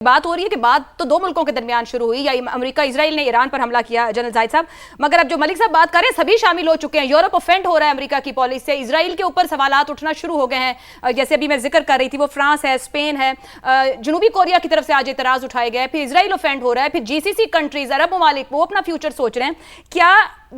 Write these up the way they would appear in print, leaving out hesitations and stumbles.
बात हो रही है कि बात तो दो मुल्कों के दरमियान शुरू हुई, या अमेरिका इजराइल ने ईरान पर हमला किया जनरल जाहिद साहब, मगर अब जो मलिक साहब बात कर रहे हैं सभी शामिल हो चुके हैं। यूरोप ऑफेंड हो रहा है अमेरिका की पॉलिसी से, इजराइल के ऊपर सवालात उठना शुरू हो गए हैं। जैसे अभी मैं जिक्र कर रही थी, वो फ्रांस है, स्पेन है, जनूबी कोरिया की तरफ से आज इतराज उठाए गए, फिर इजराइल ऑफेंड हो रहा है, फिर जीसीसी कंट्रीज अरब ममालिक वो अपना फ्यूचर सोच रहे हैं। क्या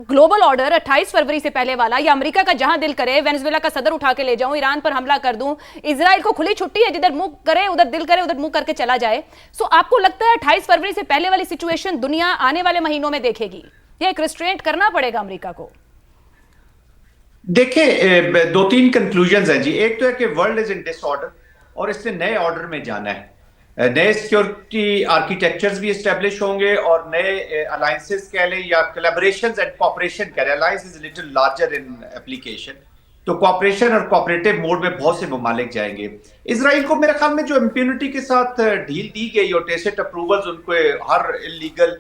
ग्लोबल ऑर्डर 28 फरवरी से पहले वाला, या अमेरिका का जहां दिल करे वेनेजुएला का सदर उठा के ले जाऊं, ईरान पर हमला कर दूं, इजराइल को खुली छुट्टी है, जिधर मुंह करे उधर दिल करे उधर मुंह करके चला जाए। सो आपको लगता है 28 फरवरी से पहले वाली सिचुएशन दुनिया आने वाले महीनों में देखेगी, या एक रिस्ट्रेंट करना पड़ेगा अमेरिका को? देखिए, दो तीन कंक्लूजन्स हैं जी। एक तो है कि वर्ल्ड इज इन डिसऑर्डर और इसने नए ऑर्डर में जाना है। नए सिक्योरिटी आर्किटेक्चर्स भी एस्टेब्लिश होंगे और नए अलायंसेस कह लें या कोलैबोरेशंस एंड कोऑपरेशन कह लें। Alliance is little larger in application, तो कोऑपरेशन और कोऑपरेटिव मोड में बहुत से ममालिक जाएंगे। इसराइल को मेरे ख्याल में जो इम्प्यूनिटी के साथ ढील दी गई और टेसिट अप्रूवल्स उनको हर illegal,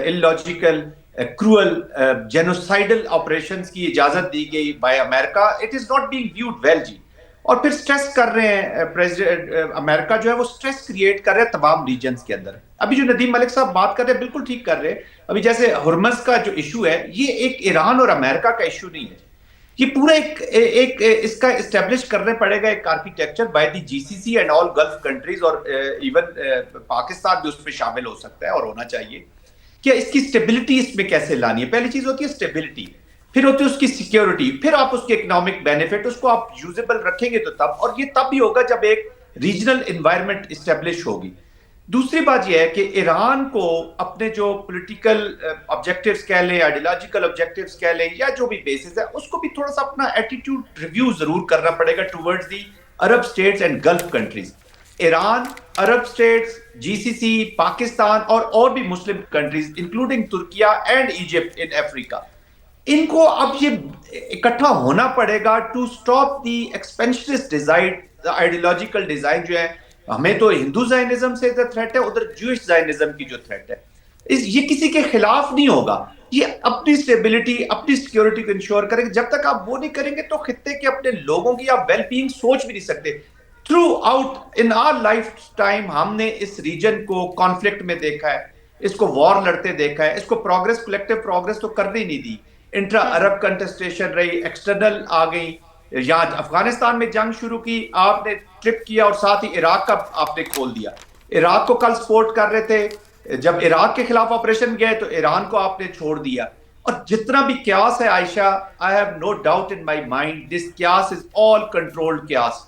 illogical, cruel, genocidal operations की इजाजत दी गई by America, it is not being viewed well ji. और फिर स्ट्रेस कर रहे हैं प्रेसिडेंट अमेरिका जो है वो स्ट्रेस क्रिएट कर रहे हैं तमाम रीजन्स के अंदर। अभी जो नदीम मलिक साहब बात कर रहे हैं बिल्कुल ठीक कर रहे हैं। अभी जैसे हुर्मस का जो इशू है, ये एक ईरान और अमेरिका का इशू नहीं है, ये पूरा एक इसका इस्टेब्लिश करने पड़ेगा एक architecture by the GCC and all gulf countries, और इवन पाकिस्तान भी उसमें शामिल हो सकता है और होना चाहिए। कि इसकी स्टेबिलिटी इसमें कैसे लानी है। पहली चीज होती है स्टेबिलिटी, फिर होती है उसकी सिक्योरिटी, फिर आप उसके इकोनॉमिक बेनिफिट उसको आप यूजेबल रखेंगे तो तब, और ये तब भी होगा जब एक रीजनल एनवायरनमेंट इस्टेब्लिश होगी। दूसरी बात यह है कि ईरान को अपने जो पॉलिटिकल ऑब्जेक्टिव्स कह लें, आइडियोलॉजिकल ऑब्जेक्टिव्स कह लें, या जो भी बेसिस है, उसको भी थोड़ा सा अपना एटीट्यूड रिव्यू जरूर करना पड़ेगा towards the Arab states and Gulf countries. Iran, Arab states, GCC, Pakistan और भी Muslim countries including Turkiye and Egypt in Africa, इनको अब ये इकट्ठा होना पड़ेगा to stop the expansionist design, ideological design जो है। हमें तो हिंदू जायनिज्म से थ्रेट है, उधर ज्यूइश जायनिज्म की जो थ्रेट है, ये किसी के खिलाफ नहीं होगा। ये अपनी स्टेबिलिटी, अपनी सिक्योरिटी को इंश्योर करेंगे। जब तक आप वो नहीं करेंगे तो खित्ते के अपने लोगों की आप वेल बीइंग सोच भी नहीं सकते। Throughout in our lifetime हमने इस रीजन को कॉन्फ्लिक्ट में देखा है, इसको वॉर लड़ते देखा है, इसको प्रोग्रेस, कलेक्टिव प्रोग्रेस तो करने नहीं दी। इंट्रा अरब कंटेस्टेशन रही, एक्सटर्नल आ गई, या अफगानिस्तान में जंग शुरू की, आपने ट्रिप किया और साथ ही इराक का आपने खोल दिया। इराक को कल सपोर्ट कर रहे थे, जब इराक के खिलाफ ऑपरेशन गए तो ईरान को आपने छोड़ दिया। और जितना भी क्यास है Ayesha, I have no doubt in my mind this chaos is all controlled chaos.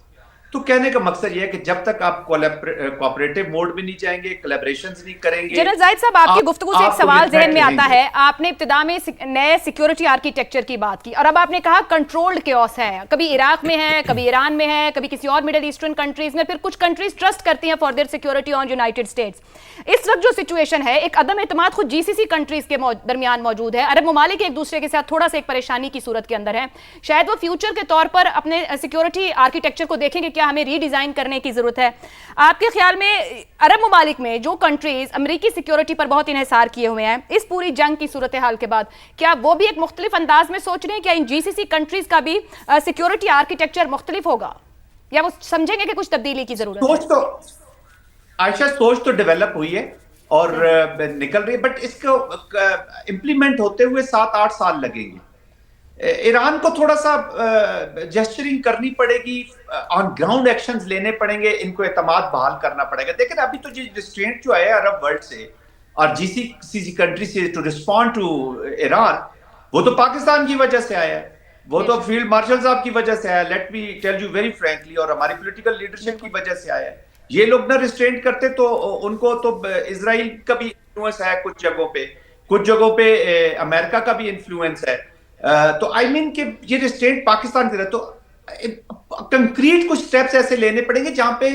तो कहने का मकसद यह है कि जब तक आप कोऑपरेटिव मोड में नहीं जाएंगे, कोलैबोरेशंस नहीं करेंगे। जनरल जाहिद साहब, आपकी गुफ्तगू से एक सवाल जहन में आता है। आपने इब्तिदा में नए सिक्योरिटी आर्किटेक्चर की बात की और अब आपने कहा कंट्रोल्ड केओस है, कभी इराक में है, कभी ईरान में है, कभी किसी और मिडिल ईस्टर्न कंट्रीज में, फिर कुछ कंट्रीज ट्रस्ट करती हैं for their security on United states. इस वक्त जो सिचुएशन है, एक अदम एतमाद खुद जीसीसी कंट्रीज के दरमियान मौजूद है। अरब ममालिक एक दूसरे के साथ थोड़ा सा एक परेशानी की सूरत के अंदर है। शायद वो फ्यूचर के तौर पर अपने सिक्योरिटी आर्किटेक्चर को देखेंगे, क्या हमें रीडिजाइन करने की जरूरत है। आपके ख्याल में अरब ममालिक में जो कंट्रीज अमेरिकी सिक्योरिटी पर बहुत इन्हिसार किए हुए हैं इस पूरी जंग की सूरत हाल के बाद, क्या वो भी एक मुख्तलिफ अंदाज में सोच रहे हैं? क्या इन जीसीसी कंट्रीज का भी सिक्योरिटी आर्किटेक्चर मुख्तलिफ होगा, या वो समझेंगे कि कुछ तब्दीली की जरूरत है? सोच तो आयशा, सोच तो डेवलप हुई है और निकल रही है, बट इसको इंप्लीमेंट होते हुए 7-8 साल लगेंगे। ईरान को थोड़ा सा जेस्चरिंग करनी पड़ेगी, ऑन ग्राउंड एक्शंस लेने पड़ेंगे, इनको एतमाद बहाल करना पड़ेगा। देखिए अभी तो जो रिस्ट्रेंट जो आया अरब वर्ल्ड से और जीसीसी कंट्री से टू रिस्पॉन्ड टू ईरान, वो तो पाकिस्तान की वजह से आया है, वो तो फील्ड मार्शल साहब की वजह से आया, let me tell you very frankly, और हमारी पॉलिटिकल लीडरशिप की वजह से आया है। ये लोग ना रिस्ट्रेंट करते तो उनको तो इजराइल का भी इन्फ्लुएंस है कुछ जगहों पे अमेरिका का भी इन्फ्लुएंस है। तो आई मीन कि ये रिस्ट्रेंट पाकिस्तान की तरह, तो कंक्रीट कुछ स्टेप्स ऐसे लेने पड़ेंगे जहां पे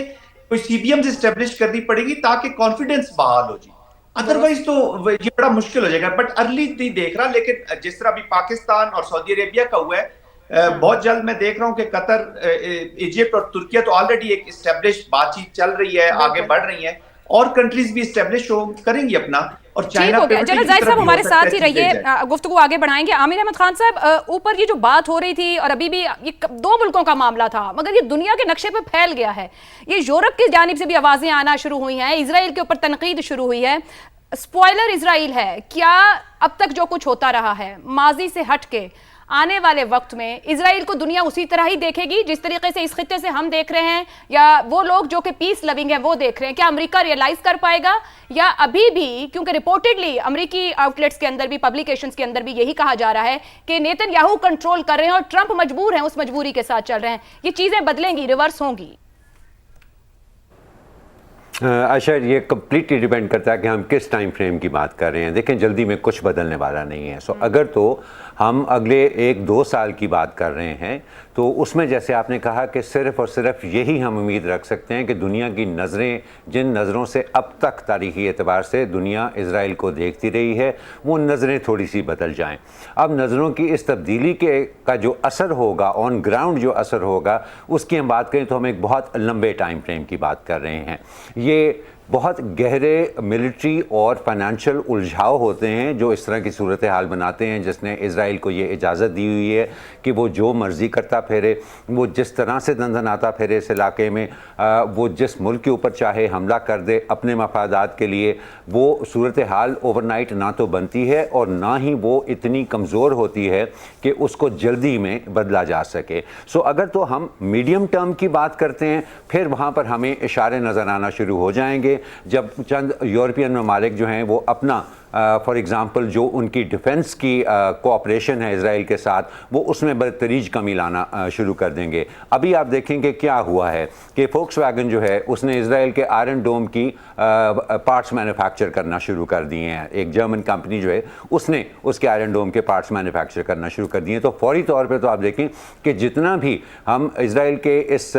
कोई सीबीएम्स एस्टेब्लिश करनी पड़ेगी ताकि कॉन्फिडेंस बहाल हो जी। अदरवाइज तो ये बड़ा मुश्किल हो जाएगा। बट अर्ली नहीं देख रहा, लेकिन जिस तरह अभी पाकिस्तान और सऊदी अरेबिया का हुआ है, बहुत जल्द मैं देख रहा हूं कि कतर, इजिप्ट और तुर्किया तो ऑलरेडी एक एस्टेब्लिश बातचीत चल रही है, आगे बढ़ रही है। और कंट्रीज भी स्टेब्लिश करेंगी अपना, और ठीक चाइना हो गया। जनरल जाहिद साहब हमारे साथ ही रहिए, गुफ्तगू आगे बढ़ाएंगे। आमिर अहमद खान साहब, ऊपर ये जो बात हो रही थी और अभी भी ये दो मुल्कों का मामला था, मगर ये दुनिया के नक्शे पे फैल गया है। ये यूरोप की जानिब से भी आवाजें आना शुरू हुई हैं, इजराइल के ऊपर तनकीद शुरू हुई है। स्पॉइलर इजराइल है क्या? अब तक जो कुछ होता रहा है माजी से हट के, आने वाले वक्त में इजराइल को दुनिया उसी तरह ही देखेगी जिस तरीके से इस खित्ते से हम देख रहे हैं, या वो लोग जो कि पीस लविंग हैं वो देख रहे हैं? क्या अमेरिका रियलाइज कर पाएगा, या अभी भी, क्योंकि रिपोर्टेडली अमेरिकी आउटलेट्स के अंदर भी, पब्लिकेशंस के अंदर भी यही कहा जा रहा है कि नेतन्याहू कंट्रोल कर रहे हैं और ट्रंप मजबूर हैं, उस मजबूरी के साथ चल रहे हैं? ये चीजें बदलेंगी, रिवर्स होंगी? अच्छा, ये कम्प्लीटली डिपेंड करता है कि हम किस टाइम फ्रेम की बात कर रहे हैं। देखें, जल्दी में कुछ बदलने वाला नहीं है। अगर तो हम अगले 1-2 साल की बात कर रहे हैं तो उसमें जैसे आपने कहा कि सिर्फ़ और सिर्फ यही हम उम्मीद रख सकते हैं कि दुनिया की नज़रें, जिन नज़रों से अब तक तारीख़ी एतबार से दुनिया इज़राइल को देखती रही है, वो नज़रें थोड़ी सी बदल जाएं। अब नज़रों की इस तब्दीली का जो असर होगा, ऑन ग्राउंड जो असर होगा, उसकी हम बात करें तो हम एक बहुत लंबे टाइम फ्रेम की बात कर रहे हैं। ये बहुत गहरे मिलिट्री और फाइनेंशियल उलझाव होते हैं जो इस तरह की सूरत हाल बनाते हैं, जिसने इज़राइल को ये इजाज़त दी हुई है कि वो जो मर्ज़ी करता फिरे, वो जिस तरह से दंदनाता फिरे इस इलाके में, वो जिस मुल्क के ऊपर चाहे हमला कर दे अपने मफादात के लिए। वो सूरत हाल ओवरनाइट ना तो बनती है और ना ही वो इतनी कमज़ोर होती है कि उसको जल्दी में बदला जा सके। अगर तो हम मीडियम टर्म की बात करते हैं, फिर वहाँ पर हमें इशारे नज़र आना शुरू हो जाएंगे जब चंद यूरोपियन ममालिक जो हैं वो अपना फॉर एग्ज़ाम्पल जो उनकी डिफेंस की कोऑपरेशन है इज़राइल के साथ, वो उसमें बदतरीज कमी लाना शुरू कर देंगे। अभी आप देखेंगे क्या हुआ है कि फोक्सवैगन जो है उसने इज़राइल के आयरन डोम की पार्ट्स मैन्युफैक्चर करना शुरू कर दिए हैं। एक जर्मन कंपनी जो है उसने उसके आयरन डोम के पार्ट्स मैन्युफैक्चर करना शुरू कर दिए। तो फौरी तौर पर तो आप देखें कि जितना भी हम इज़राइल के इस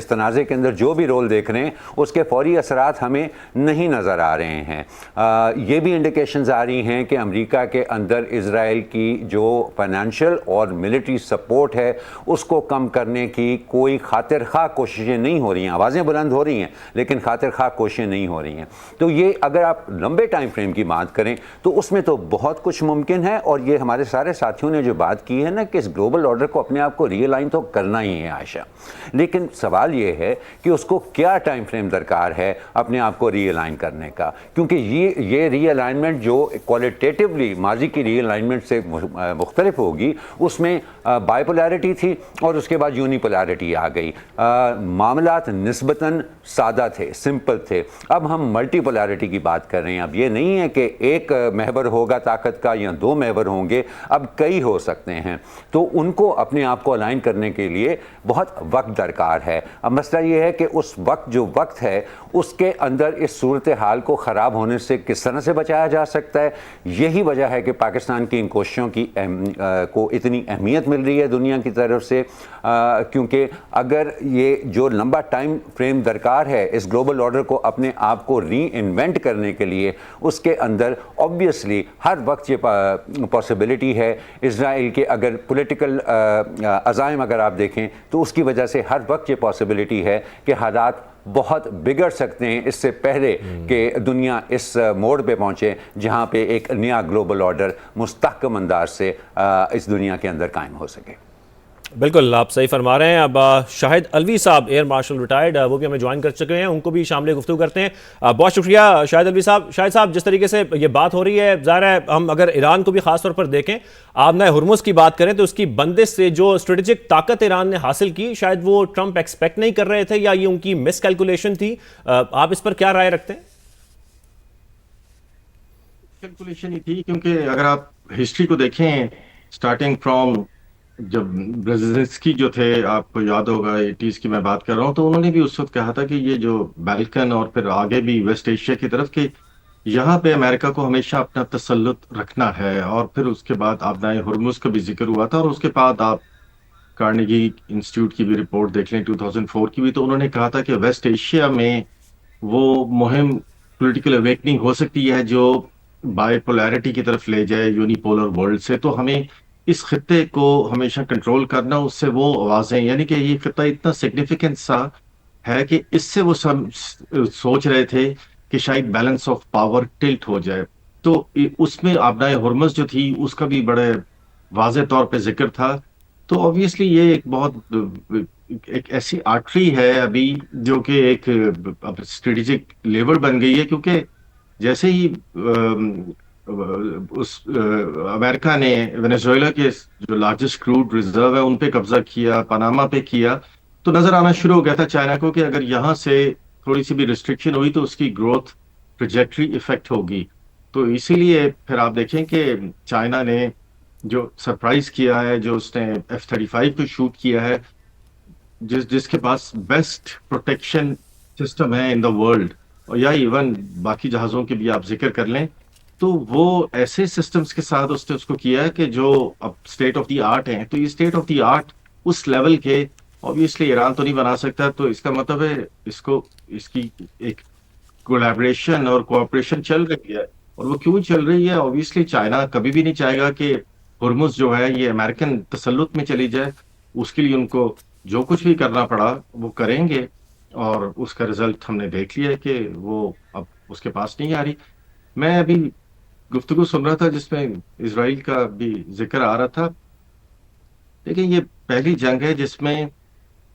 तनाज़े के अंदर जो भी रोल देख रहे हैं, उसके फौरी असरात हमें नहीं नज़र आ रहे हैं। ये भी इंडिकेशंस आ रही हैं कि अमेरिका के अंदर इज़राइल की जो फाइनेंशियल और मिलिट्री सपोर्ट है उसको कम करने की कोई खातिर खा कोशिशें नहीं हो रही हैं। आवाज़ें बुलंद हो रही हैं लेकिन खातिर खा कोशिशें नहीं हो रही हैं। तो ये अगर आप लंबे टाइम फ्रेम की बात करें तो उसमें तो बहुत कुछ मुमकिन है। और ये हमारे सारे साथियों ने जो बात की है ना कि इस ग्लोबल ऑर्डर को अपने आप को रियलाइन तो करना ही है आयशा, लेकिन सवाल ये है कि उसको क्या टाइम फ्रेम दरकार है अपने आप को रियलाइन करने का, क्योंकि ये रीअलाइनमेंट जो क्वालिटेटिवली माजी की रीअलाइनमेंट से मुख्तलिफ होगी, उसमें बाइपोलैरिटी थी और उसके बाद यूनिपोलैरिटी आ गई। मामलात निस्बतन सादा थे, सिंपल थे। अब हम मल्टीपोलैरिटी की बात कर रहे हैं। अब ये नहीं है कि एक महवर होगा ताकत का या 2 महवर होंगे, अब कई हो सकते हैं। तो उनको अपने आप को अलाइन करने के लिए बहुत वक्त दरकार है। अब मसला ये है कि उस वक्त जो वक्त है उसके अंदर इस सूरत हाल को ख़राब होने से किस तरह से बचाया जा सकता है। यही वजह है कि पाकिस्तान की इन कोशिशों की को इतनी अहमियत मिल रही है दुनिया की तरफ से, क्योंकि अगर ये जो लंबा टाइम फ्रेम दरकार है इस ग्लोबल ऑर्डर को अपने आप को री इन्वेंट करने के लिए, उसके अंदर ऑब्वियसली हर वक्त ये पॉसिबिलिटी है। इज़राइल के अगर पॉलिटिकल अज़ाइम अगर आप देखें तो उसकी वजह से हर वक्त ये पॉसिबिलिटी है कि हालात बहुत बिगड़ सकते हैं इससे पहले कि दुनिया इस मोड़ पे पहुंचे जहां पे एक नया ग्लोबल ऑर्डर मुस्तहकम अंदाज से इस दुनिया के अंदर कायम हो सके। बिल्कुल, आप सही फरमा रहे हैं। अब शाहिद अलवी साहब, एयर मार्शल रिटायर्ड, वो भी हमें ज्वाइन कर चुके हैं, उनको भी शामिल गुफ्तगू करते हैं। बहुत शुक्रिया शाहिद अलवी साहब। शाहिद साहब, जिस तरीके से ये बात हो रही है, ज़ाहिर है हम अगर ईरान को भी खास तौर पर देखें, आबना हुर्मुज़ की बात करें तो उसकी बंदिश से जो स्ट्रेटेजिक ताकत ईरान ने हासिल की, शायद वो ट्रंप एक्सपेक्ट नहीं कर रहे थे या ये उनकी मिस कैलकुलेशन थी। आप इस पर क्या राय रखते हैं? कैलकुलेशन ही थी, क्योंकि अगर आप हिस्ट्री को देखें स्टार्टिंग फ्रॉम जब ब्रेज़िन्स्की जो थे, आपको याद होगा 80s की मैं बात कर रहा हूँ, तो उन्होंने भी उस वक्त कहा था कि ये जो बाल्कन और फिर आगे भी वेस्ट एशिया की तरफ के यहाँ पे अमेरिका को हमेशा अपना तसल्लुत रखना है। और फिर उसके बाद आबनाए हुर्मुज़ का भी जिक्र हुआ था, और उसके बाद आप कार्नेगी इंस्टीट्यूट की भी रिपोर्ट देख लें 2004 की भी, तो उन्होंने कहा था कि वेस्ट एशिया में वो मुहिम पॉलिटिकल अवेकनिंग हो सकती है जो बाइपोलैरिटी की तरफ ले जाए, यूनिपोलर वर्ल्ड से। तो हमें इस खित्ते को हमेशा कंट्रोल करना, उससे वो आवाज़ें, यानी कि ये खित्ता इतना सिग्निफिकेंट सा है कि इससे वो सब सोच रहे थे कि शायद बैलेंस ऑफ पावर टिल्ट हो जाए। तो उसमें आपदाए हुर्मुज़ जो थी उसका भी बड़े वाज़ेह तौर पे जिक्र था। तो ऑब्वियसली ये एक बहुत एक ऐसी आर्टरी है अभी जो कि एक अब स्ट्रेटेजिक लेवर बन गई है, क्योंकि जैसे ही अमेरिका ने वेनेजुएला के जो लार्जेस्ट क्रूड रिजर्व है उन पे कब्जा किया, पनामा पे किया, तो नजर आना शुरू हो गया था चाइना को कि अगर यहाँ से थोड़ी सी भी रिस्ट्रिक्शन हुई तो उसकी ग्रोथ ट्रेजेक्टरी इफेक्ट होगी। तो इसीलिए फिर आप देखें कि चाइना ने जो सरप्राइज किया है, जो उसने F-35 को शूट किया है, जिसके पास बेस्ट प्रोटेक्शन सिस्टम है इन द वर्ल्ड, और या इवन बाकी जहाजों के भी आप जिक्र कर लें, तो वो ऐसे सिस्टम्स के साथ उसने उसको किया है कि जो अब स्टेट ऑफ द आर्ट हैं। तो ये स्टेट ऑफ द आर्ट उस लेवल के ऑब्वियसली ईरान तो नहीं बना सकता। तो इसका मतलब है इसको इसकी एक कोलैबोरेशन और कोऑपरेशन चल रही है। और वो क्यों चल रही है? ऑब्वियसली चाइना कभी भी नहीं चाहेगा कि हुर्मुज़ जो है ये अमेरिकन तसल्लुत में चली जाए। उसके लिए उनको जो कुछ भी करना पड़ा वो करेंगे, और उसका रिजल्ट हमने देख लिया है कि वो अब उसके पास नहीं आ रही। मैं अभी गुफ्तगू सुन रहा था जिसमें इसराइल का भी जिक्र आ रहा था। देखिए, ये पहली जंग है जिसमें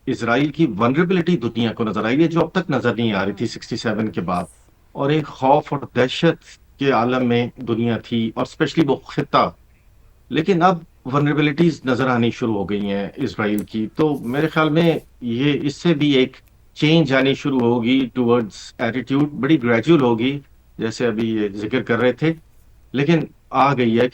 इसराइल की वनरेबिलिटी दुनिया को नजर आई है, जो अब तक नजर नहीं आ रही थी 67 के बाद। और एक खौफ और दहशत के आलम में दुनिया थी, और स्पेशली वो खिता। लेकिन अब वनरेबिलिटीज नजर आनी शुरू हो गई हैं इसराइल की। तो मेरे ख्याल में ये इससे भी एक चेंज आनी शुरू होगी टुवर्ड्स एटीट्यूड, बड़ी ग्रेजुअल होगी, जैसे अभी ये जिक्र कर रहे थे, लेकिन आ गई है।